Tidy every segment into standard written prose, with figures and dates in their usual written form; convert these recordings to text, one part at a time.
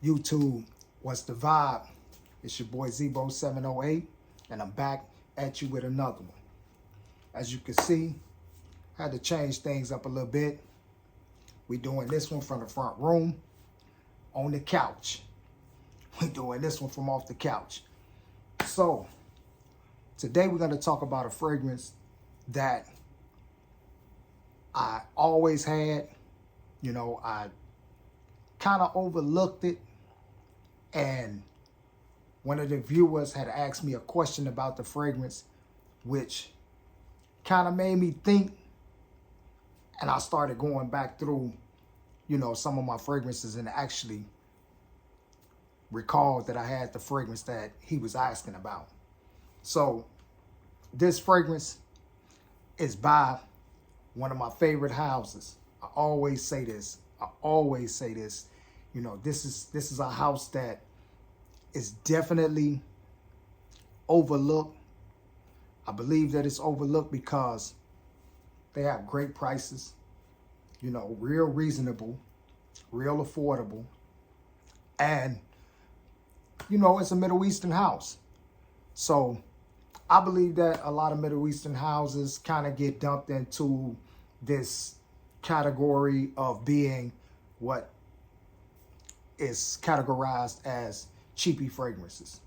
YouTube, what's the vibe? It's your boy Zebo708, and I'm back at you with another one. As you can see, I had to change things up a little bit. We doing this one from the front room on the couch. We doing this one from off the couch. So today we're going to talk about a fragrance that I always had. You know, I kind of overlooked it, and one of the viewers had asked me a question about the fragrance, which kind of made me think, and I started going back through, you know, some of my fragrances and actually recalled that I had the fragrance that he was asking about. So this fragrance is by one of my favorite houses. I always say this. You know, this is a house that is definitely overlooked. I believe that it's overlooked because they have great prices, you know, real reasonable, real affordable. And, you know, it's a Middle Eastern house. So I believe that a lot of Middle Eastern houses kind of get dumped into this category of being what is categorized as cheapy fragrances.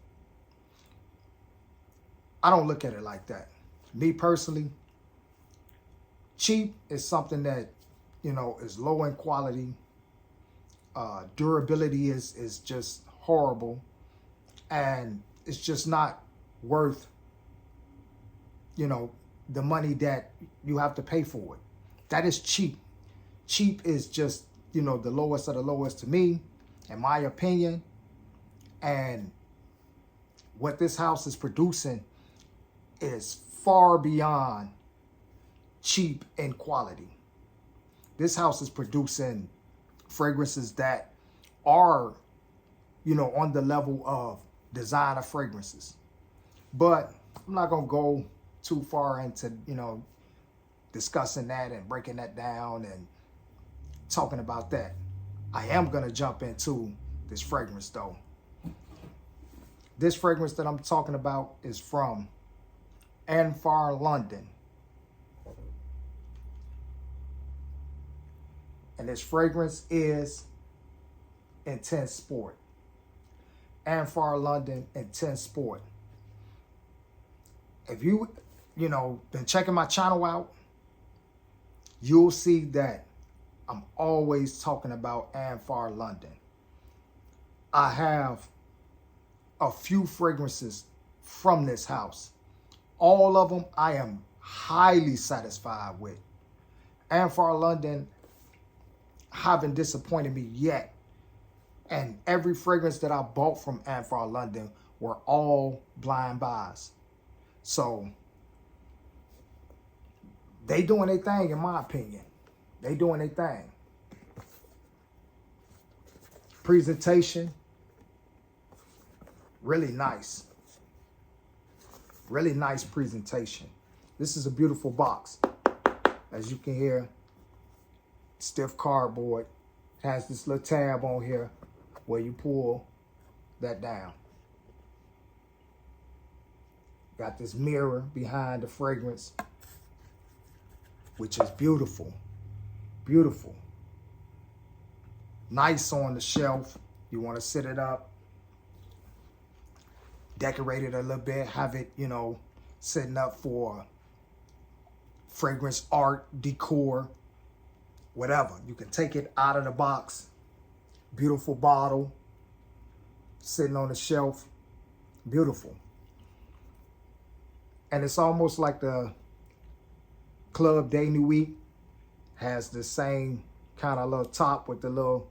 I don't look at it like that. Me personally, cheap is something that, you know, is low in quality. Durability is just horrible, and it's just not worth, you know, the money that you have to pay for it. That is cheap. Cheap is just, you know, the lowest of the lowest to me, in my opinion. And what this house is producing is far beyond cheap in quality. This house is producing fragrances that are, you know, on the level of designer fragrances. But I'm not going to go too far into, you know, discussing that and breaking that down and talking about that. I am going to jump into this fragrance though. This fragrance that I'm talking about is from Anfar London. And this fragrance is Intense Sport. Anfar London Intense Sport. If you know, been checking my channel out, you'll see that I'm always talking about Anfar London. I have a few fragrances from this house. All of them I am highly satisfied with. Anfar London haven't disappointed me yet. And every fragrance that I bought from Anfar London were all blind buys. So they doing their thing, in my opinion. They doing their thing. Presentation, really nice. Really nice presentation. This is a beautiful box. As you can hear, stiff cardboard. Has this little tab on here where you pull that down. Got this mirror behind the fragrance, which is beautiful. Beautiful. Nice on the shelf. You want to sit it up, decorate it a little bit, have it, you know, sitting up for fragrance art, decor, whatever. You can take it out of the box. Beautiful bottle, sitting on the shelf. Beautiful. And it's almost like the Club de Nuit has the same kind of little top with the little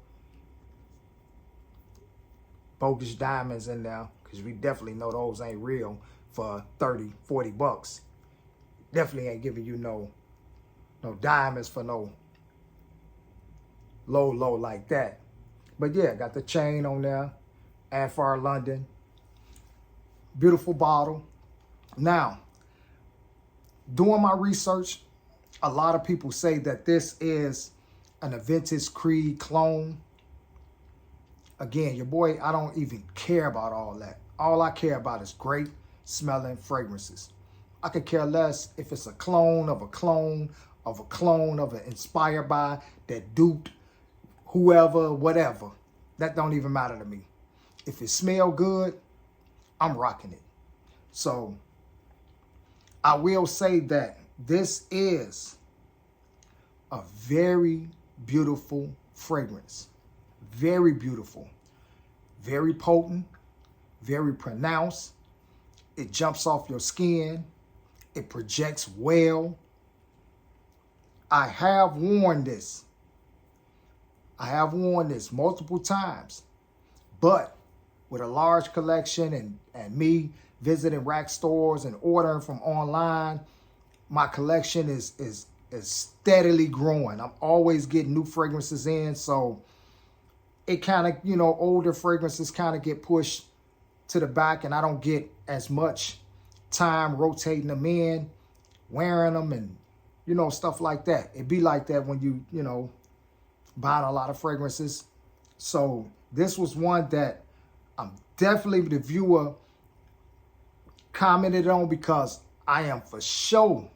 bogus diamonds in there, because we definitely know those ain't real for 30, 40 bucks. Definitely ain't giving you no diamonds for no low like that. But yeah, got the chain on there, Anfar London. Beautiful bottle. Now, doing my research, a lot of people say that this is an Vintage Creed clone. Again, your boy, I don't even care about all that. All I care about is great smelling fragrances. I could care less if it's a clone of a clone of a clone of an inspired by that duped whoever, whatever. That don't even matter to me. If it smell good, I'm rocking it. So I will say that this is a very beautiful fragrance. Very beautiful. Very potent. Very pronounced. It jumps off your skin. It projects well. I have worn this. I have worn this multiple times. But with a large collection and me visiting rack stores and ordering from online, my collection is steadily growing. I'm always getting new fragrances in. So it kind of, older fragrances kind of get pushed to the back, and I don't get as much time rotating them in, wearing them, and, stuff like that. It be like that when you, buying a lot of fragrances. So this was one that I'm definitely the viewer commented on, because I am for sure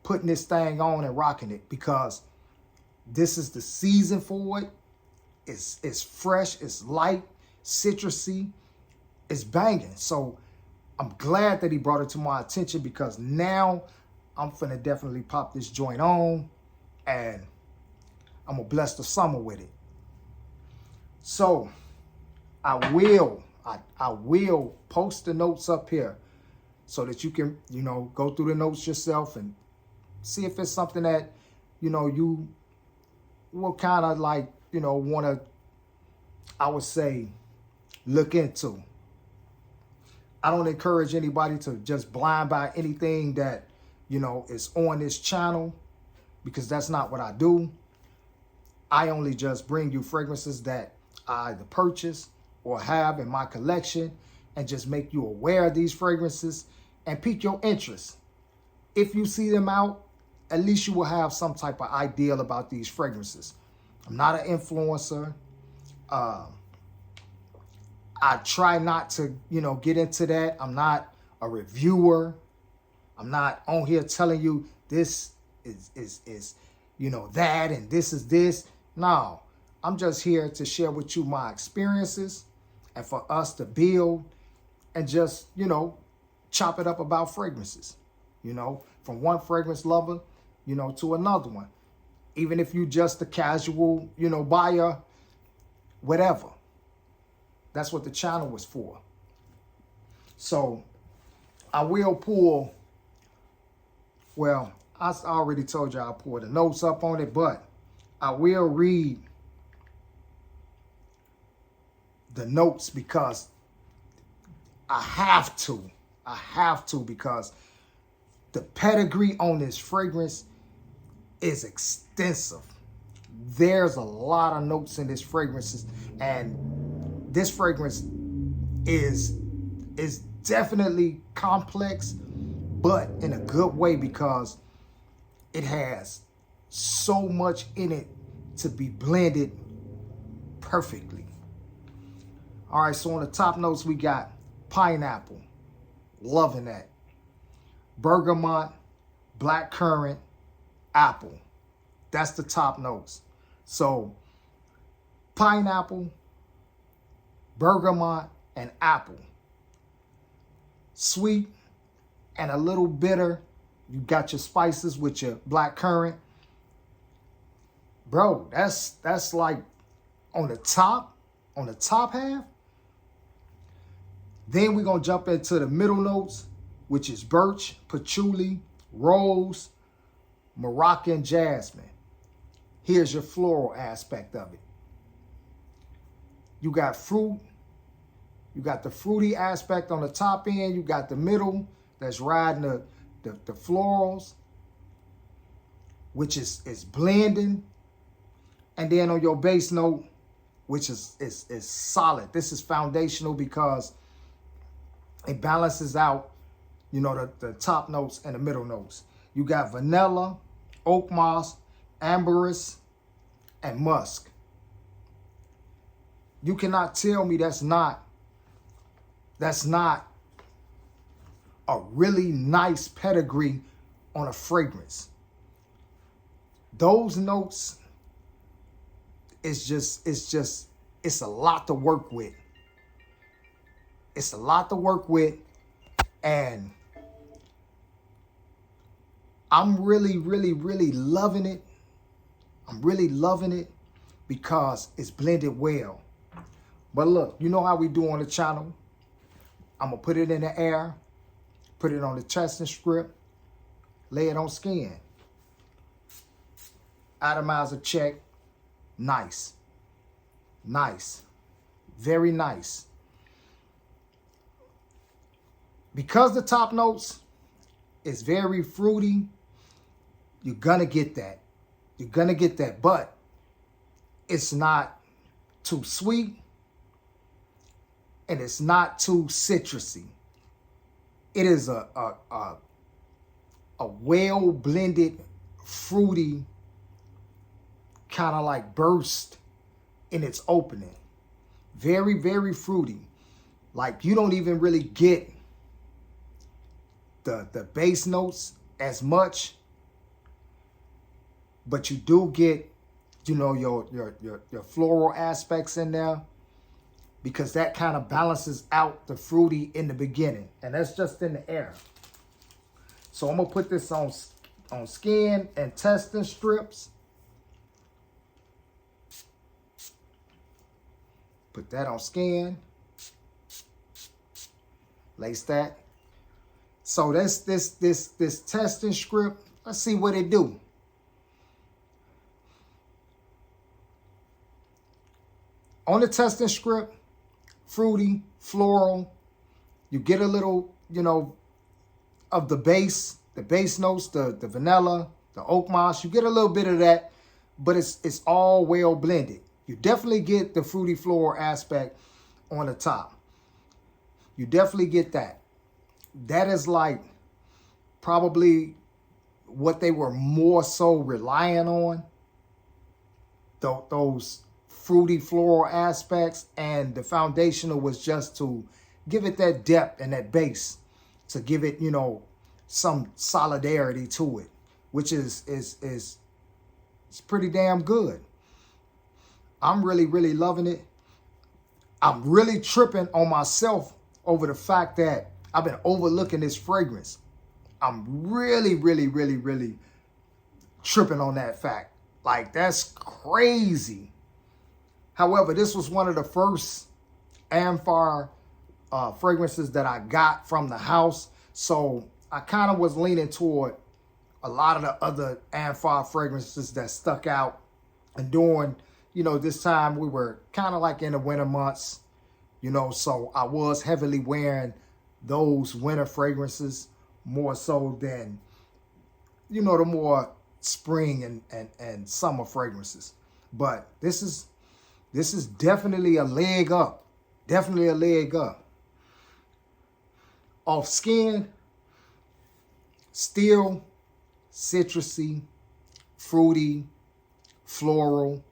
putting this thing on and rocking it, because this is the season for it. It's fresh, it's light, citrusy, it's banging. So I'm glad that he brought it to my attention, because now I'm finna definitely pop this joint on and I'm gonna bless the summer with it. So I will post the notes up here so that you can, go through the notes yourself and see if it's something that, you will kind of like, want to, I would say, look into. I don't encourage anybody to just blind buy anything that, is on this channel, because that's not what I do. I only just bring you fragrances that I either purchase or have in my collection, and just make you aware of these fragrances and pique your interest. If you see them out, at least you will have some type of ideal about these fragrances. I'm not an influencer. I try not to, get into that. I'm not a reviewer. I'm not on here telling you this is that and this is this. No, I'm just here to share with you my experiences and for us to build and just, chop it up about fragrances, from one fragrance lover, to another one. Even if you just a casual, buyer, whatever. That's what the channel was for. So I will pull, well, I already told you I'll pull the notes up on it, but I will read the notes because I have to. Because the pedigree on this fragrance is extensive. There's a lot of notes in this fragrance, and this fragrance is definitely complex, but in a good way, because it has so much in it to be blended perfectly. All right, so on the top notes, we got pineapple. Loving that. Bergamot, blackcurrant, apple. That's the top notes. So pineapple, bergamot, and apple. Sweet and a little bitter. You got your spices with your blackcurrant. Bro, that's like on the top half. Then we're going to jump into the middle notes, which is birch, patchouli, rose, Moroccan jasmine. Here's your floral aspect of it. You got fruit. You got the fruity aspect on the top end. You got the middle that's riding the florals, which is blending. And then on your base note, which is solid. This is foundational because it balances out, the top notes and the middle notes. You got vanilla, oak moss, ambergris, and musk. You cannot tell me that's not a really nice pedigree on a fragrance. Those notes, it's a lot to work with. It's a lot to work with, and I'm really, really, really loving it. I'm really loving it because it's blended well. But look, you know how we do on the channel. I'm going to put it in the air, put it on the testing strip, lay it on skin. Atomizer check. Nice. Nice. Very nice. Because the top notes is very fruity, you're going to get that. You're going to get that. But it's not too sweet. And it's not too citrusy. It is a well-blended, fruity, kind of like burst in its opening. Very, very fruity. Like you don't even really get the bass notes as much, but you do get, you know, your floral aspects in there, because that kind of balances out the fruity in the beginning. And that's just in the air. So I'm going to put this on skin and testing strips. Put that on skin. Lace that. So that's this testing strip. Let's see what it do. On the testing strip, fruity, floral. You get a little, you know, of the bass notes, the vanilla, the oak moss. You get a little bit of that, but it's all well blended. You definitely get the fruity floral aspect on the top. You definitely get that. That is like probably what they were more so relying on. Those fruity floral aspects, and the foundational was just to give it that depth and that base, to give it, you know, some solidarity to it, which is pretty damn good. I'm really, really loving it. I'm really tripping on myself over the fact that I've been overlooking this fragrance. I'm really, really, really, really tripping on that fact. Like, that's crazy. However, this was one of the first Anfar fragrances that I got from the house. So I kind of was leaning toward a lot of the other Anfar fragrances that stuck out. And during, you know, this time we were kind of like in the winter months, you know, so I was heavily wearing those winter fragrances more so than, you know, the more spring and summer fragrances. But this is definitely a leg up. Definitely a leg up. Off skin, still citrusy, fruity, floral.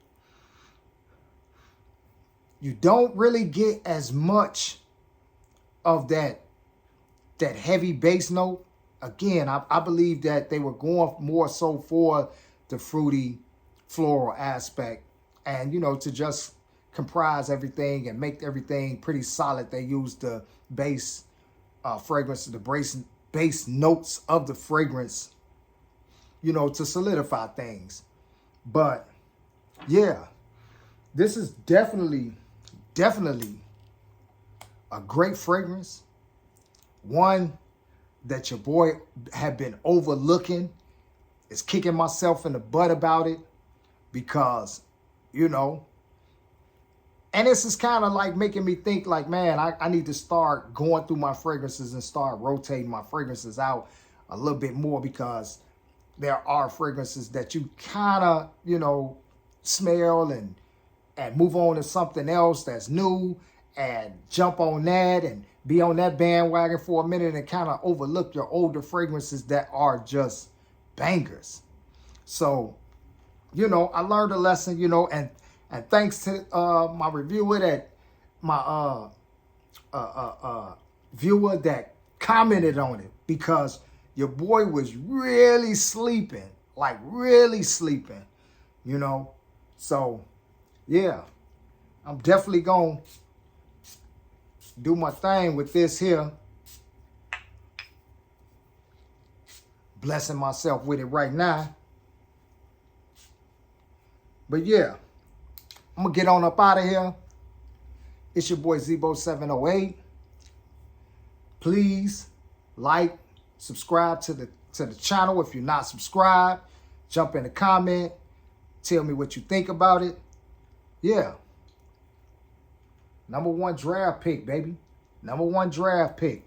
You don't really get as much of that heavy bass note. Again, I believe that they were going more so for the fruity floral aspect, and, you know, to just comprise everything and make everything pretty solid. They used the base fragrance, the base notes of the fragrance, you know, to solidify things. But yeah, this is definitely a great fragrance. One that your boy had been overlooking. Is kicking myself in the butt about it, because, you know, and this is kind of like making me think like, man, I need to start going through my fragrances and start rotating my fragrances out a little bit more, because there are fragrances that you kind of, you know, smell and move on to something else that's new and jump on that and be on that bandwagon for a minute and kind of overlook your older fragrances that are just bangers. So, you know, I learned a lesson, you know, and And thanks to my reviewer that my viewer that commented on it, because your boy was really sleeping, like really sleeping, you know. So yeah, I'm definitely gonna do my thing with this here. Blessing myself with it right now. But yeah, I'm gonna get on up out of here. It's your boy Zebo708. Please like, subscribe to the channel if you're not subscribed. Jump in the comment. Tell me what you think about it. Yeah. #1 draft pick, baby. #1 draft pick.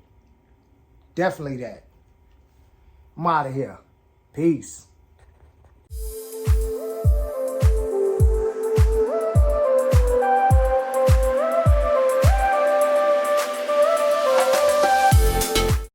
Definitely that. I'm out of here. Peace.